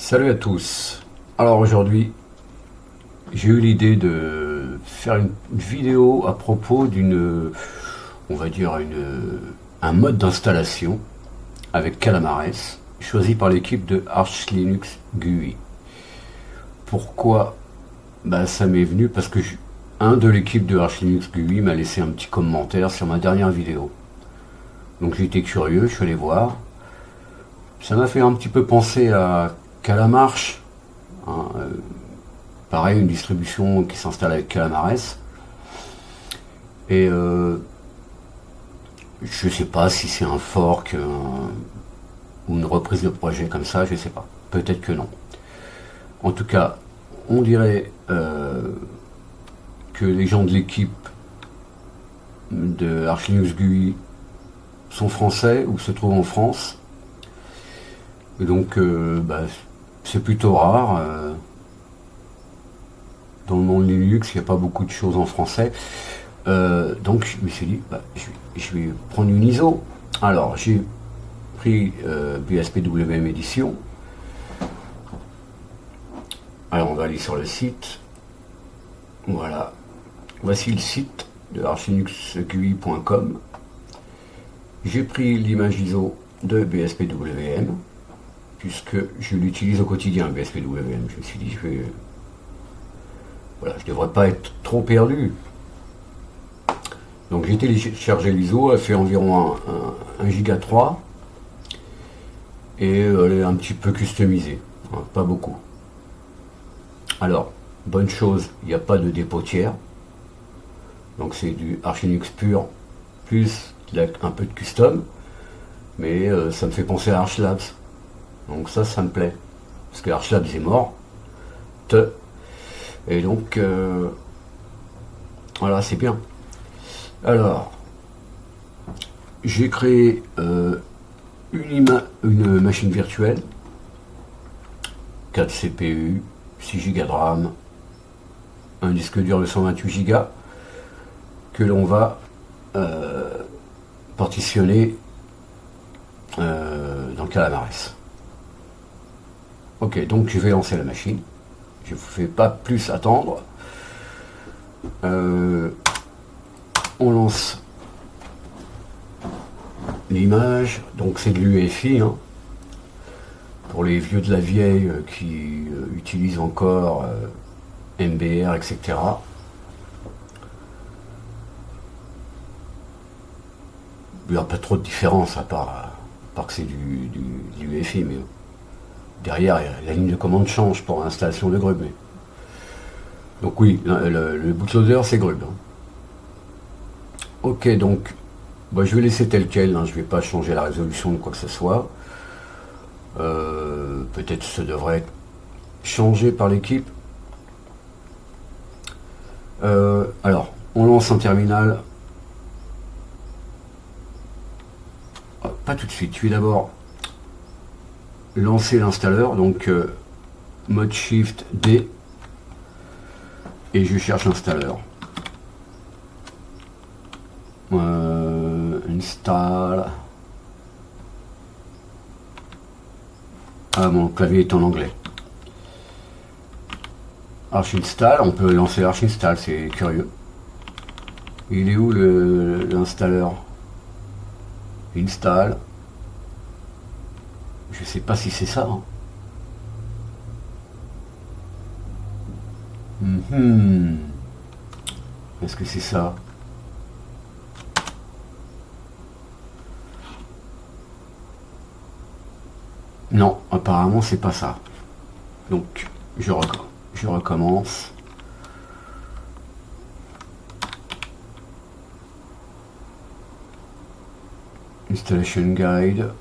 Salut à tous. Alors aujourd'hui, j'ai eu l'idée de faire une vidéo à propos d'une, on va dire un mode d'installation avec Calamares, choisi par l'équipe de Arch Linux GUI. Pourquoi? Ça m'est venu parce que un de l'équipe de Arch Linux GUI m'a laissé un petit commentaire sur ma dernière vidéo. Donc j'ai été curieux, je suis allé voir. Ça m'a fait un petit peu penser à Calamarch, hein, pareil, une distribution qui s'installe avec Calamares. Et je sais pas si c'est un fork ou une reprise de projet comme ça, je sais pas. Peut-être que non. En tout cas, on dirait que les gens de l'équipe de Arch Linux GUI sont français ou se trouvent en France. Et donc, c'est plutôt rare. Dans le monde Linux, il n'y a pas beaucoup de choses en français. Donc je me suis dit, je vais prendre une ISO. Alors j'ai pris BSPWM Edition. Alors on va aller sur le site. Voilà. Voici le site de archlinuxgui.com. J'ai pris l'image ISO de BSPWM, puisque je l'utilise au quotidien, BSPWM. Je me suis dit, voilà, je devrais pas être trop perdu. Donc j'ai téléchargé l'ISO, elle fait environ 1 giga 3 et elle est un petit peu customisée, hein, pas beaucoup. Alors, bonne chose, il n'y a pas de dépôt tiers, donc c'est du Arch Linux pur plus un peu de custom, mais ça me fait penser à Archlabs, donc ça me plaît, parce que Archlabs est mort, et donc voilà, c'est bien. Alors, j'ai créé une machine virtuelle, 4 CPU, 6 Go de RAM, un disque dur de 128 Go que l'on va partitionner dans Calamares. Ok, donc je vais lancer la machine. Je ne vous fais pas plus attendre. On lance l'image, donc c'est de l'UEFI, hein, pour les vieux de la vieille qui utilisent encore MBR, etc. Il n'y a pas trop de différence à part que c'est du UEFI, mais derrière la ligne de commande change pour l'installation de Grub. Donc oui, le bootloader c'est Grub. Hein. Ok, donc je vais laisser tel quel, hein, je ne vais pas changer la résolution de quoi que ce soit. Peut-être ça devrait être changé par l'équipe. Alors, on lance un terminal. Pas tout de suite, je vais d'abord lancer l'installeur, donc mode Shift D, et je cherche l'installeur. Install. Ah, mon clavier est en anglais. Arch install, on peut lancer Arch install, c'est curieux. Il est où l'installeur? Install. Je sais pas si c'est ça. Hein. Est-ce que c'est ça? Non, apparemment c'est pas ça. Donc je recommence. Installation guide.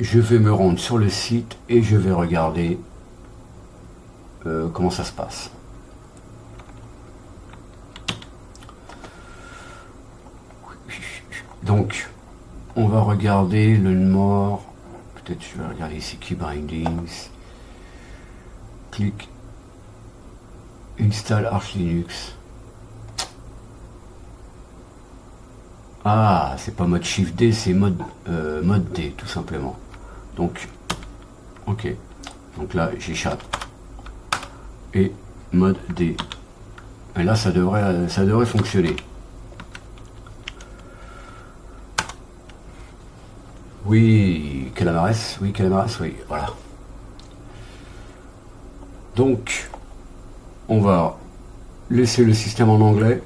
Je vais me rendre sur le site et je vais regarder comment ça se passe. Donc, on va regarder le mort. Peut-être je vais regarder ici Key Bindings. clic, install Arch Linux. Ah, c'est pas mode Shift D, c'est mode D tout simplement. Donc, ok. Donc là, j'échappe. Et mode D. Et là, ça devrait fonctionner. Oui, Calamares, oui, Calamares, oui, voilà. Donc, on va laisser le système en anglais.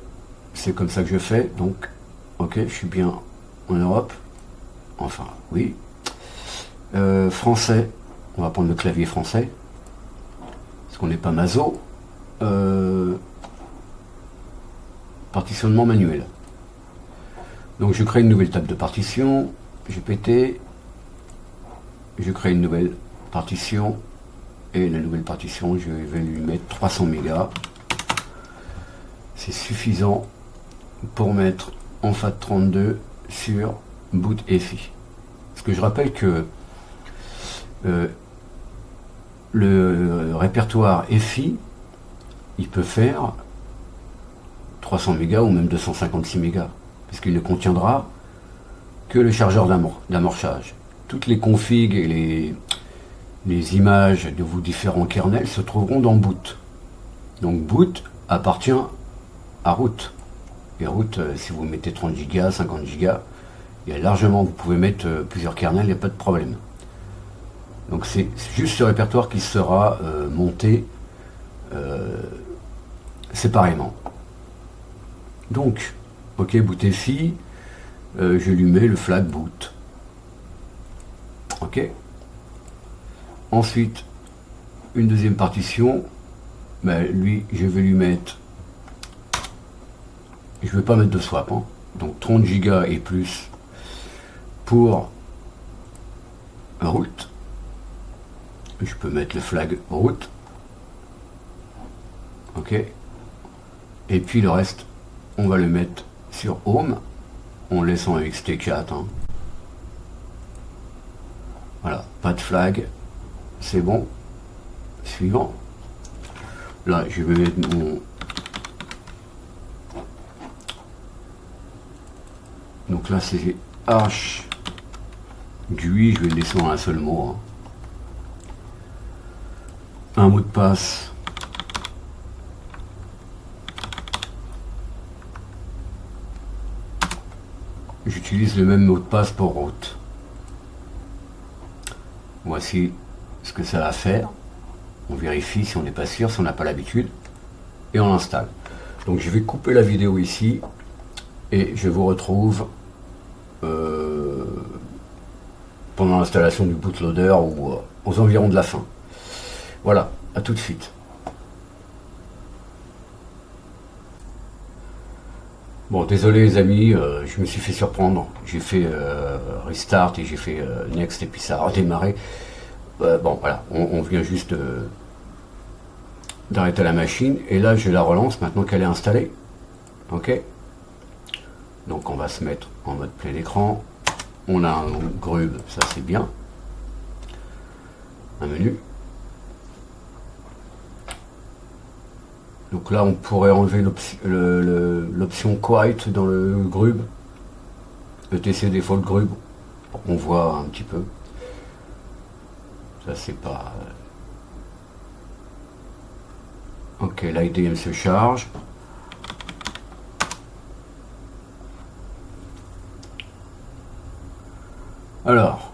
C'est comme ça que je fais. Donc, ok, je suis bien en Europe. Enfin, oui. Français, on va prendre le clavier français. Parce qu'on n'est pas maso. Partitionnement manuel. Donc, je crée une nouvelle table de partition. GPT. Je crée une nouvelle partition. Et la nouvelle partition, je vais lui mettre 300 mégas. C'est suffisant pour mettre en FAT32 sur boot FI. Parce que je rappelle que le répertoire FI, il peut faire 300 mégas ou même 256 mégas, puisqu'il ne contiendra que le chargeur d'amorçage. Toutes les configs et les images de vos différents kernels se trouveront dans boot. Donc boot appartient à root. Et root, si vous mettez 30 Go, 50 Go, il y a largement, vous pouvez mettre plusieurs kernels, il n'y a pas de problème. Donc c'est juste ce répertoire qui sera monté séparément. Donc, ok, boot FI, je lui mets le flag boot. Ok. Ensuite, une deuxième partition, ben, lui, je vais lui mettre, je ne vais pas mettre de swap, hein, donc 30 Go et plus pour root. Je peux mettre le flag root. Ok. Et puis le reste, on va le mettre sur home, en laissant avec ST4. Hein. Voilà, pas de flag. C'est bon. Suivant. Là, je vais mettre mon... Donc là, c'est H GUI, je vais le laisser en un seul mot. Hein. Un mot de passe. J'utilise le même mot de passe pour route. Voici ce que ça va faire. On vérifie si on n'est pas sûr, si on n'a pas l'habitude. Et on l'installe. Donc je vais couper la vidéo ici. Et je vous retrouve pendant l'installation du bootloader ou aux environs de la fin. Voilà, à tout de suite. Bon, désolé les amis, je me suis fait surprendre. J'ai fait restart et j'ai fait next et puis ça a redémarré. Bon, voilà, on vient juste d'arrêter la machine et là je la relance maintenant qu'elle est installée. Ok. Donc on va se mettre en mode plein écran. On a un grub, ça c'est bien. Un menu. Donc là on pourrait enlever l'option quiet dans le grub. ETC default grub. On voit un petit peu. Ça c'est pas... Ok, l'IDM se charge. Alors,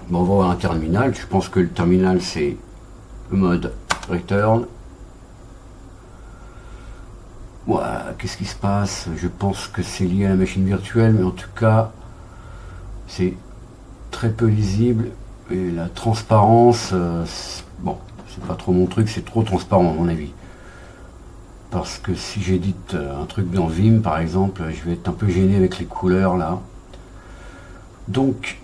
bon, on va voir un terminal. Je pense que le terminal c'est le mode return. Ouais, qu'est-ce qui se passe? Je pense que c'est lié à la machine virtuelle, mais en tout cas, c'est très peu lisible. Et la transparence, bon, c'est pas trop mon truc, c'est trop transparent à mon avis. Parce que si j'édite un truc dans Vim, par exemple, je vais être un peu gêné avec les couleurs là. Donc,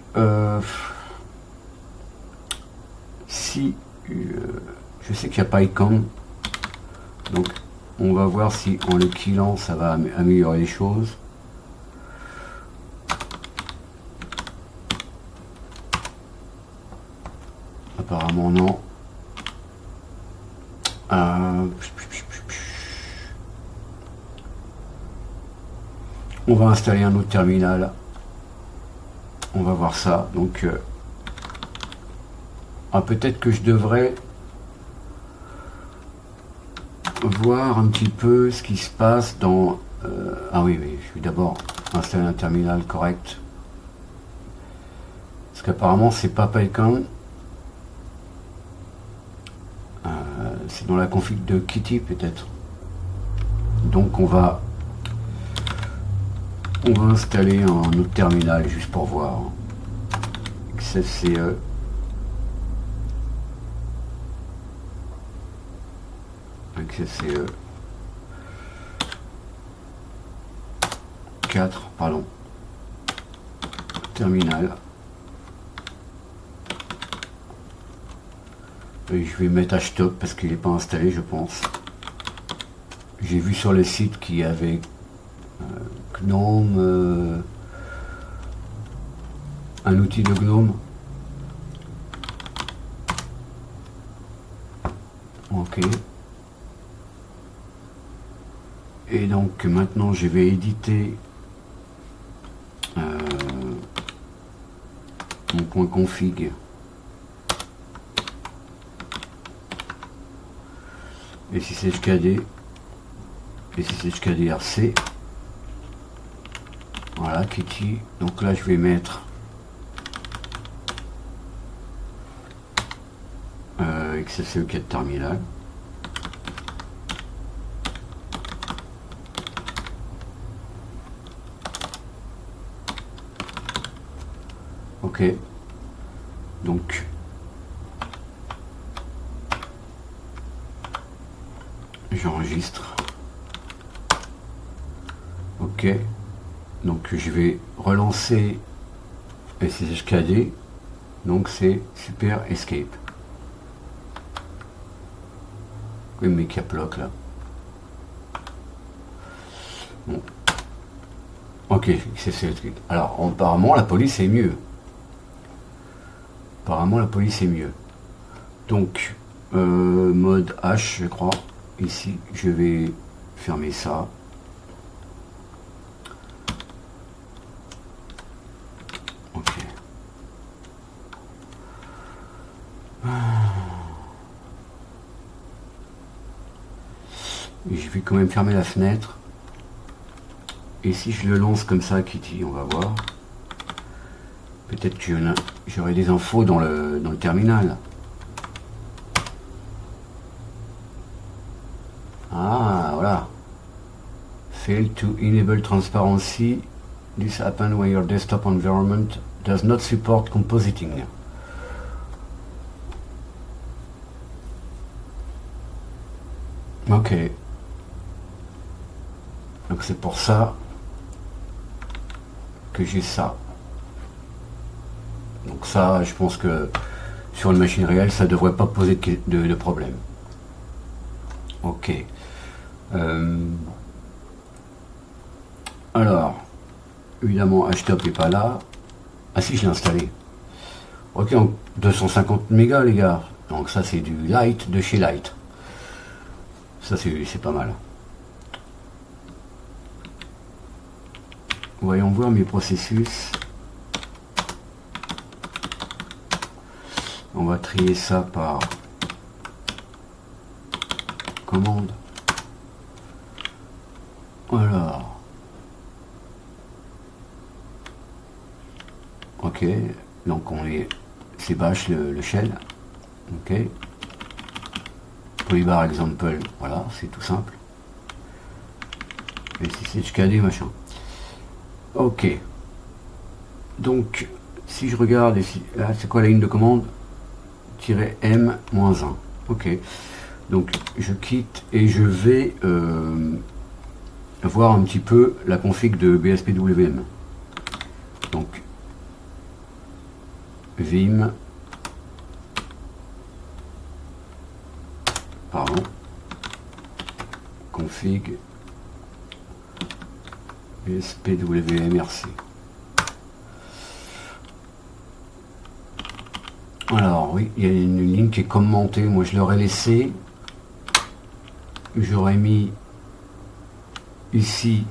si je sais qu'il n'y a pas icon, donc on va voir si en le killant ça va améliorer les choses. Apparemment non. On va installer un autre terminal. On va voir ça. Donc, peut-être que je devrais voir un petit peu ce qui se passe dans... ah oui, mais je vais d'abord installer un terminal correct. Parce qu'apparemment, c'est pas quelqu'un. C'est dans la config de Kitty, peut-être. Donc, on va installer un autre terminal juste pour voir. XFCE. XFCE 4, pardon. Terminal. Et je vais mettre HTOP parce qu'il n'est pas installé, je pense. J'ai vu sur le site qu'il y avait GNOME, un outil de GNOME. Ok. Et donc maintenant je vais éditer mon point config. Et si c'est HKD, et si c'est HKDRC, voilà, Kitty. Donc là je vais mettre XFCE4 terminal. Ok, donc j'enregistre. Ok, donc je vais relancer SSHKD, donc c'est Super Escape. Oui, mais cap lock là. Bon. Ok, c'est le truc. Alors apparemment la police est mieux. Apparemment la police est mieux. Donc mode H, je crois. Ici, je vais fermer ça. Ok. Et je vais quand même fermer la fenêtre. Et si je le lance comme ça, Kitty, on va voir. Peut-être que j'aurai des infos dans le terminal. Ah, voilà. Fail to enable transparency. This happens when your desktop environment does not support compositing. Ok. Donc c'est pour ça que j'ai ça. Donc ça, je pense que sur une machine réelle, ça devrait pas poser de problème. Ok. Alors, évidemment, HTOP n'est pas là. Ah si, je l'ai installé. Ok, donc 250 mégas, les gars. Donc ça, c'est du Light de chez Light. Ça, c'est pas mal. Voyons voir mes processus. On va trier ça par commande. Alors. Ok. Donc c'est bash le shell. Ok. Polybar example. Voilà, c'est tout simple. Et si c'est HKD machin. Ok. Donc, si je regarde ici, là, c'est quoi la ligne de commande? -M-1. Ok. Donc, je quitte et je vais voir un petit peu la config de BSPWM. Donc, Vim. Pardon. Config. BSPWMRC. Alors oui, il y a une ligne qui est commentée, moi je l'aurais laissé. j'aurais mis ici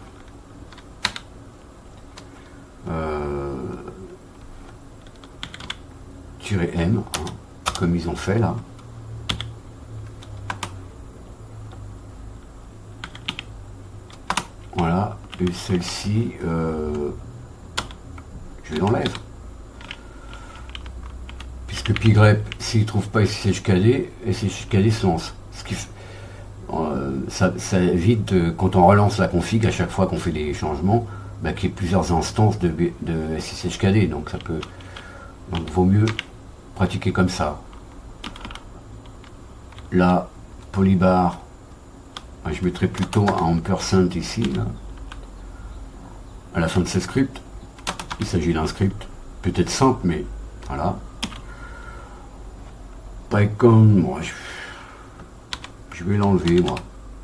-M, hein, comme ils ont fait là. Voilà, et celle-ci, je l'enlève. Puisque pgrep, s'il ne trouve pas SSHKD, SSHKD se lance. Ce qui ça évite, quand on relance la config, à chaque fois qu'on fait des changements, bah, qu'il y ait plusieurs instances de SSHKD. Donc ça peut. Donc vaut mieux pratiquer comme ça. Là, polybar, je mettrai plutôt un ampersand ici, là, à la fin de ce script. Il s'agit d'un script peut-être simple, mais voilà. PyCon, moi je vais l'enlever,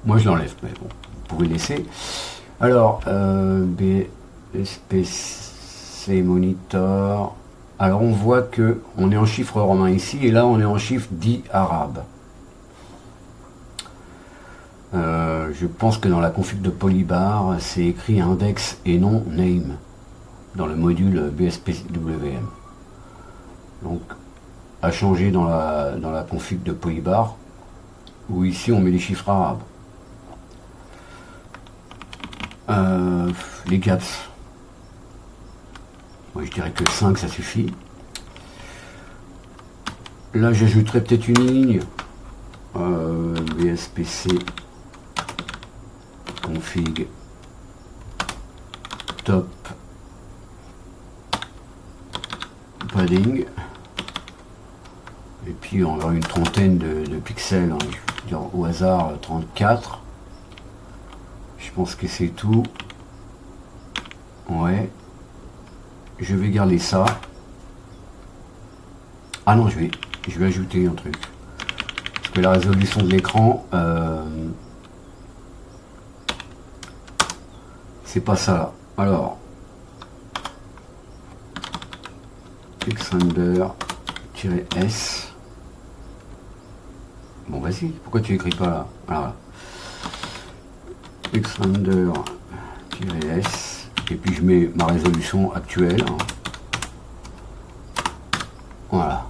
moi je l'enlève, mais bon, vous pouvez laisser. Alors, BSPC monitor. Alors on voit que on est en chiffre romain ici, et là on est en chiffre dit arabe. Je pense que dans la config de polybar, c'est écrit index et non name dans le module BSPWM. Donc à changer dans la config de polybar, où ici on met les chiffres arabes. Les gaps, moi je dirais que 5 ça suffit. Là j'ajouterai peut-être une ligne BSPC config top padding, et puis on aura une trentaine de pixels, hein, je vais dire au hasard 34. Je pense que c'est tout. Ouais, je vais garder ça. Ah non, je vais ajouter un truc, parce que la résolution de l'écran, c'est pas ça. Alors, Xrender-S. Bon, vas-y, pourquoi tu écris pas là? Voilà. Xrender-S, et puis je mets ma résolution actuelle, hein. Voilà.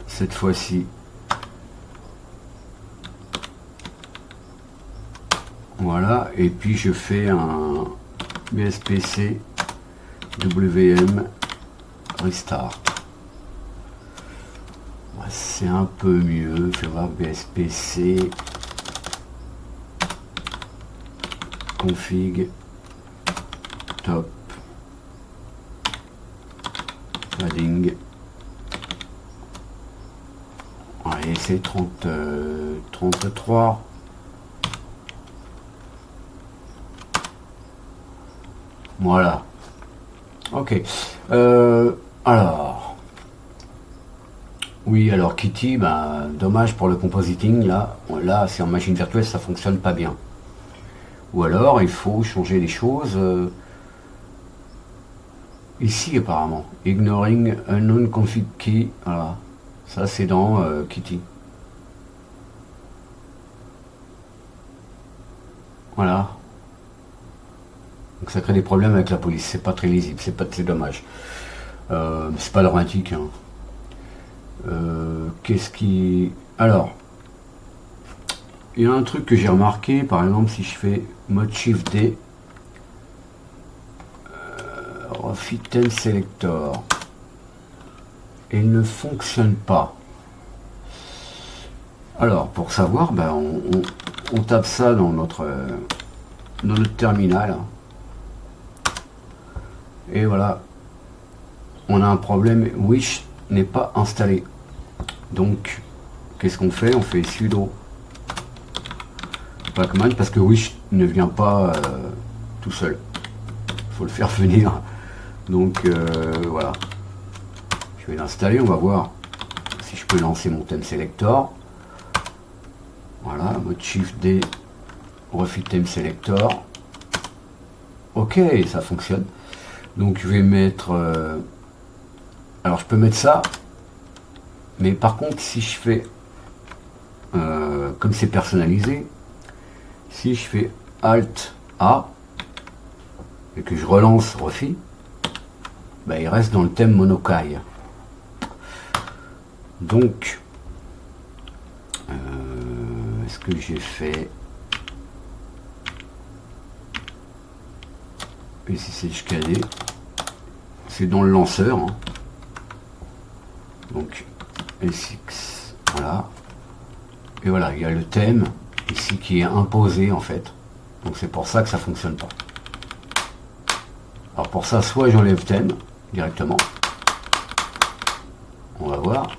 Cette fois-ci, voilà, et puis je fais un BSPC WM restart. C'est un peu mieux. Je vais voir BSPC config top padding. Allez, c'est 33. Voilà. Ok. Alors. Oui, alors Kitty, bah, dommage pour le compositing, là c'est en machine virtuelle, ça fonctionne pas bien. Ou alors il faut changer les choses ici apparemment. Ignoring unknown config key, voilà. Ça c'est dans Kitty. Voilà. Donc ça crée des problèmes avec la police, c'est pas très lisible, c'est dommage. C'est pas dramatique, hein. Qu'est-ce qui... Alors, il y a un truc que j'ai remarqué, par exemple, si je fais mode Shift D, Refit Theme Selector, il ne fonctionne pas. Alors, pour savoir, ben, on tape ça dans notre terminal, et voilà, on a un problème, Wish n'est pas installé. Donc qu'est-ce qu'on fait? On fait sudo pacman, parce que Wish ne vient pas tout seul, il faut le faire venir. Donc voilà, je vais l'installer, on va voir si je peux lancer mon thème selector. Voilà, mode Shift D, Refit Theme Selector. Ok, ça fonctionne. Donc je vais mettre alors je peux mettre ça, mais par contre si je fais comme c'est personnalisé, si je fais Alt A et que je relance Rofi, bah, il reste dans le thème Monokai. Donc, est-ce que j'ai fait... Et si c'est HKD, c'est dans le lanceur. Hein. Donc, SX, voilà. Et voilà, il y a le thème ici qui est imposé en fait. Donc c'est pour ça que ça fonctionne pas. Alors pour ça, soit j'enlève thème directement. On va voir.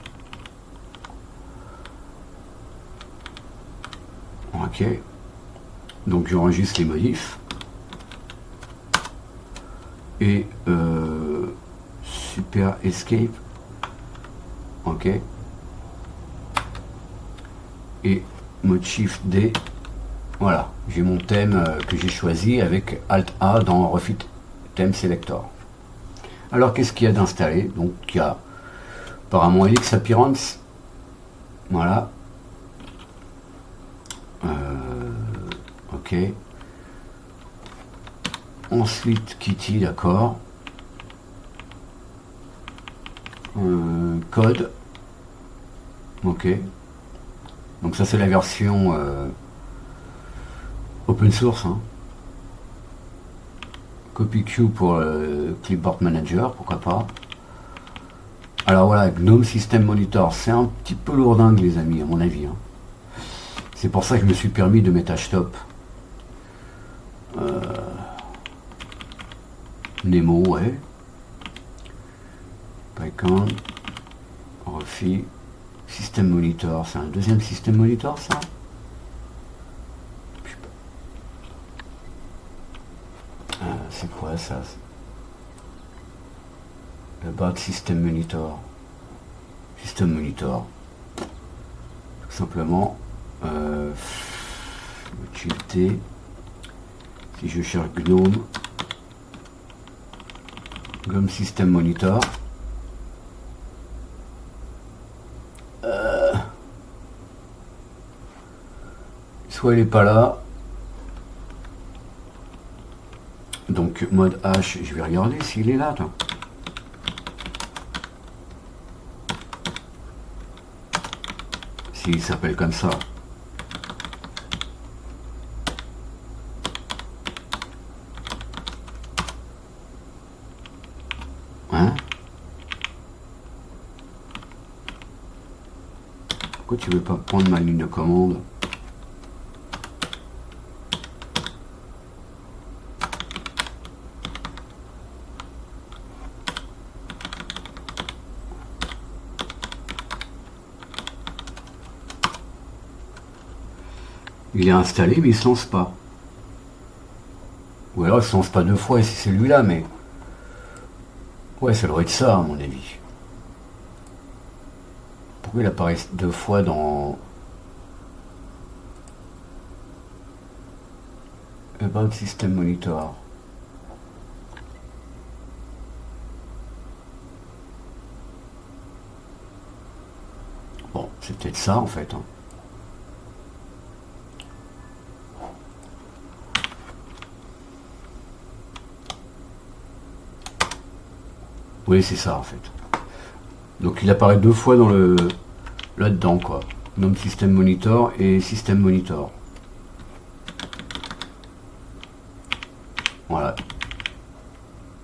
Ok. Donc j'enregistre les modifs. Et Super Escape. Ok. Et mode Shift D. Voilà, j'ai mon thème que j'ai choisi avec Alt A dans Refit Theme Selector. Alors qu'est-ce qu'il y a d'installé? Donc il y a apparemment Elix Appearance. Voilà. Ok. Ensuite Kitty, d'accord. Code. Ok. Donc ça c'est la version open source. Hein. CopyQ pour Clipboard Manager, pourquoi pas. Alors voilà, GNOME System Monitor, c'est un petit peu lourdingue les amis, à mon avis. Hein. C'est pour ça que je me suis permis de mettre Htop. Nemo, ouais. Python, Refi, System Monitor, c'est un deuxième System Monitor ça? C'est quoi ça? About System Monitor. System Monitor. Tout simplement. Utilité. Si je cherche GNOME. GNOME System Monitor. Soit il n'est pas là. Donc mode H, je vais regarder s'il est là. Toi. S'il s'appelle comme ça. Hein? Pourquoi tu veux pas prendre ma ligne de commande? Il est installé mais il se lance pas. Ou alors il se lance pas deux fois et c'est celui-là, mais... Ouais, ça devrait être ça à mon avis. Pourquoi il apparaît deux fois dans... About System Monitor. Bon, c'est peut-être ça en fait. Hein. Oui, c'est ça en fait. Donc il apparaît deux fois dans le là-dedans quoi. GNOME System Monitor et System Monitor. Voilà.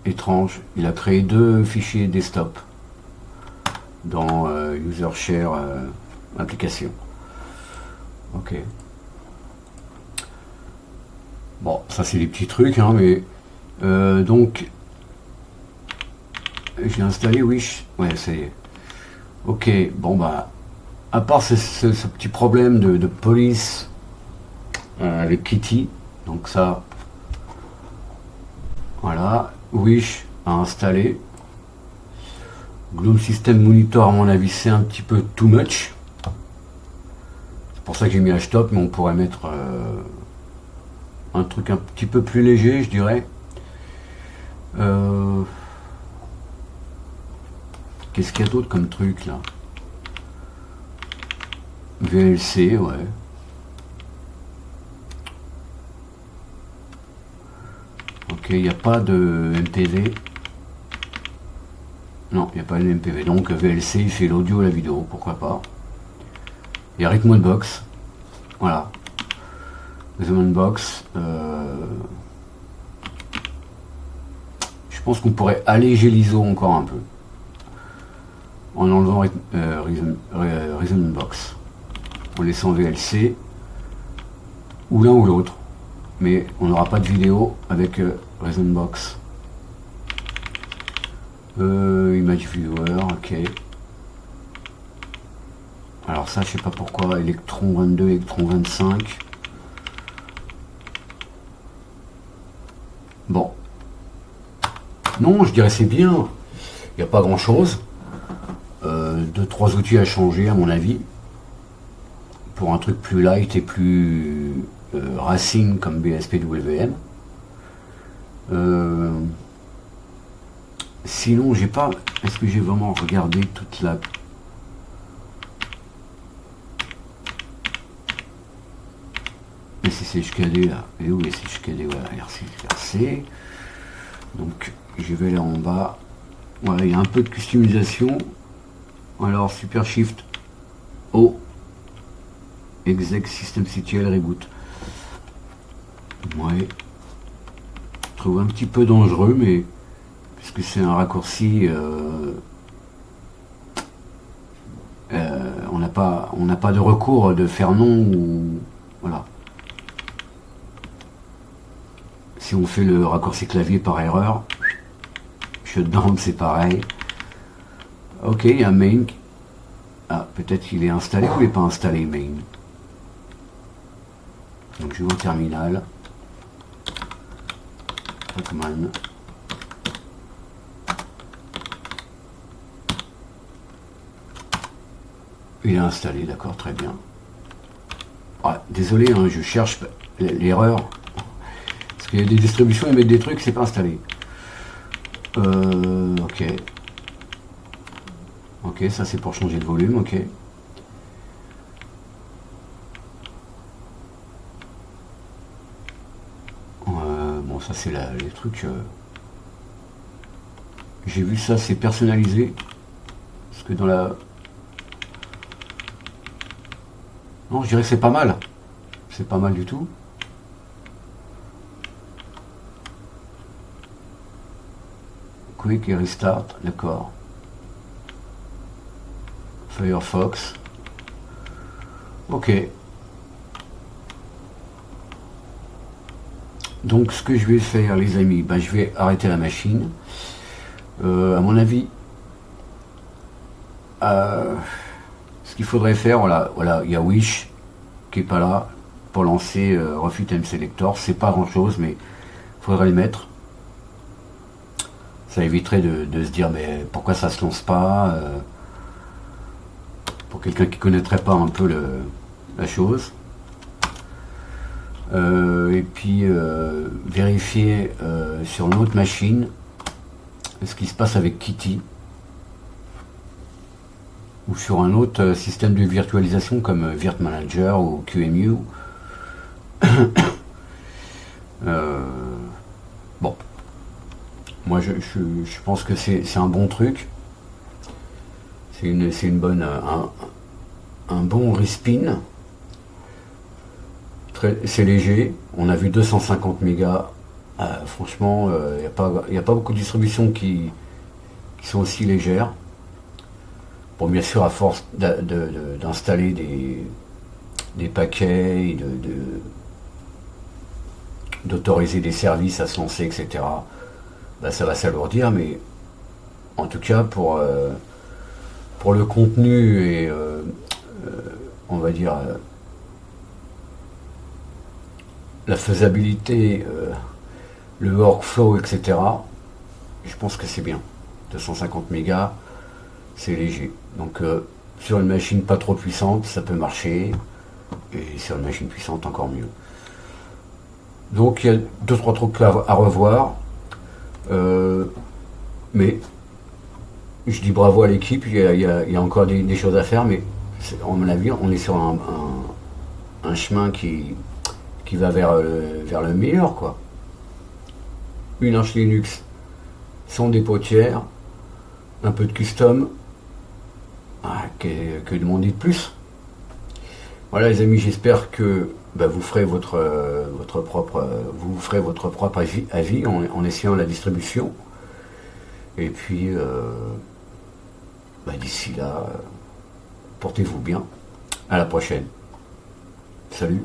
Étrange. Il a créé deux fichiers desktop dans User Share application. Ok. Bon, ça c'est des petits trucs, hein, mais donc j'ai installé Wish. Ouais, ça y est. Ok, bon bah, à part ce petit problème de police avec Kitty, donc ça, voilà, Wish à installer. GNOME System Monitor, à mon avis, c'est un petit peu too much. C'est pour ça que j'ai mis Htop, mais on pourrait mettre un truc un petit peu plus léger, je dirais. Qu'est-ce qu'il y a d'autre comme truc là? VLC, ouais. Ok, il n'y a pas de MPV. Non, il n'y a pas de MPV. Donc VLC, il fait l'audio et la vidéo, pourquoi pas. Il y a Rhythm Box. Voilà. Rhythm Box. Je pense qu'on pourrait alléger l'ISO encore un peu. En enlevant Rhythm Box. En laissant VLC. Ou l'un ou l'autre. Mais on n'aura pas de vidéo avec Rhythm Box. Image Viewer, ok. Alors ça, je sais pas pourquoi. Electron 22, Electron 25. Bon. Non, je dirais c'est bien. Il n'y a pas grand chose. 2-3 outils à changer à mon avis. Pour un truc plus light et plus racing comme BSPWM. Sinon, j'ai pas. Est-ce que j'ai vraiment regardé toute la. SSHKD là. Et où SSHKD? Voilà, RC. Donc, je vais là en bas. Voilà, il y a un peu de customisation. Alors, Super Shift O. Exec System CTL Reboot. Ouais. Je trouve un petit peu dangereux, mais. Parce que c'est un raccourci. On n'a pas de recours de faire non ou. Voilà. Si on fait le raccourci clavier par erreur, shutdown c'est pareil. Ok, il y a main. Ah, peut-être qu'il est installé ou il n'est pas installé main. Donc je vais au terminal. Trackman. Il est installé, d'accord, très bien. Ah, désolé, hein, je cherche l'erreur. Parce qu'il y a des distributions, ils mettent des trucs, c'est pas installé. Ok. Ok, ça c'est pour changer de volume, ok. Bon, ça c'est les trucs... J'ai vu ça, c'est personnalisé. Parce que dans la... Non, je dirais que c'est pas mal. C'est pas mal du tout. Quick et restart, d'accord. Firefox. Ok. Donc ce que je vais faire, les amis, ben, je vais arrêter la machine. À mon avis, ce qu'il faudrait faire, voilà, il y a Wish qui est pas là pour lancer Refit M Selector. C'est pas grand chose, mais il faudrait le mettre. Ça éviterait de se dire mais pourquoi ça se lance pas, pour quelqu'un qui connaîtrait pas un peu la chose. Et puis vérifier sur notre machine ce qui se passe avec Kitty ou sur un autre système de virtualisation comme Virt Manager ou QEMU. Bon, moi je pense que c'est un bon truc, c'est une bonne un bon respin. C'est léger, on a vu 250 mégas. Franchement, il n'y a pas beaucoup de distributions qui sont aussi légères. Bon, bien sûr, à force d'installer des paquets, d'autoriser des services à se lancer, etc., bah, ça va s'alourdir, mais en tout cas, pour le contenu et, on va dire, la faisabilité, le workflow, etc., je pense que c'est bien. 250 mégas, c'est léger. Donc sur une machine pas trop puissante, ça peut marcher. Et sur une machine puissante, encore mieux. Donc il y a 2-3 trucs à revoir. Mais je dis bravo à l'équipe, il y a encore des choses à faire, mais À mon avis, on est sur un chemin qui va vers le meilleur, quoi. Une Arch Linux, son dépôt tiers, un peu de custom, que demander de plus? Voilà les amis, j'espère que vous ferez vous ferez votre propre avis en essayant la distribution. Et puis d'ici là, portez-vous bien. À la prochaine. Salut.